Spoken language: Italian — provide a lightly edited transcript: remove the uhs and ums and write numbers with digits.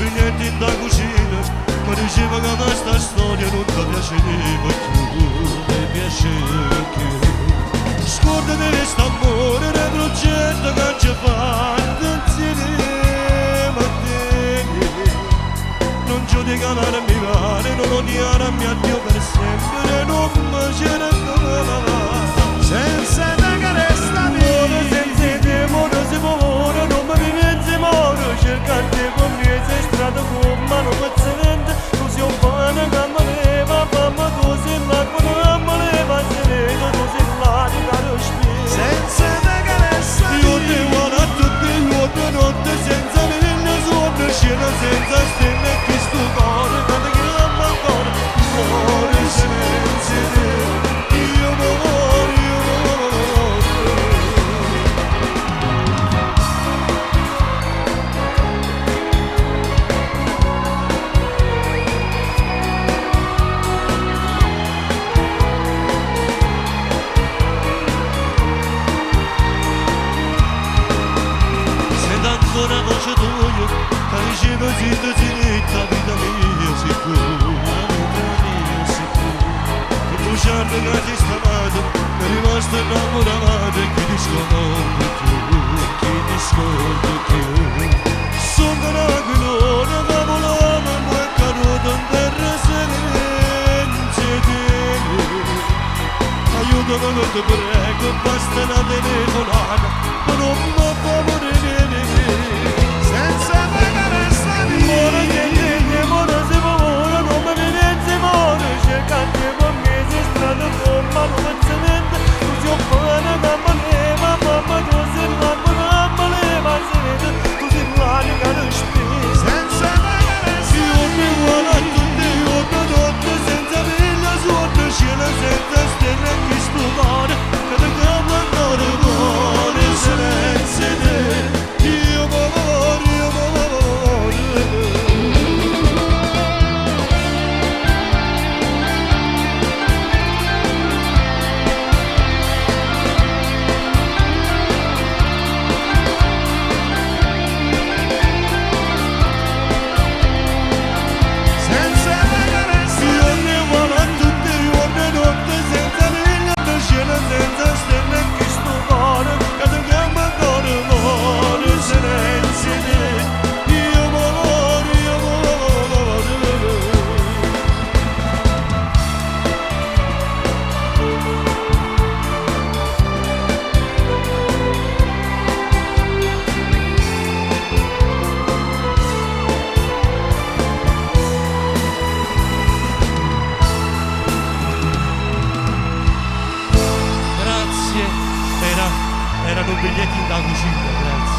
biglietti da cucina, mi diceva che questa storia non ti piaceva più, mi piaceva più. Scordati di st'amore, il progetto che ci fatto insieme a te. Non giudicarmi male, non odiarmi a Dio per sempre, non mi cercare senza una carezza mia, senza temore si muore, non mi viene muore, cercante con me sei strada con me, non mi sente, tu sei un pane che mi leva, mamma tu sei l'acqua che mi leva, se vedo tu sei l'aria che respiro, senza una carezza mia. Io ti vuole a tutti, io ti notte senza venire sotto, scena senza stelle, chi sto cuore, che ti chiama ancora, cuore senza te, io muore. Ancora voce tua, che diceva zitta zitta, vita mia sicura, vita mia sicura. E tu certo che ti stamato, è rimasto innamorato, chi ti scorda più, chi ti scorda più. Sono una aquilona che volava, ma è caduta in terra senza te. Aiutami che ti prego, basta una telefonata, ma non mi fa morire. Senza pagare sta vita, muore che muore si muore, non mi viene si muore, cercante con me si strada con me, non mi sente, tu sei un pane che mi leva, mamma tu sei l'acqua che mi leva, si vede, tu sei l'aria che respiro, senza pagare sta vita. Io mi vuole a tutti, io ti notte, senza veglia sotto, scena senza stelle, chi sto cuore, che ti chiama ancora cuore, senza te. Senza stelle che sto cuore, che ti chiama ancora cuore, senza te, io muore, io muore. Erano biglietti da cucina, grazie.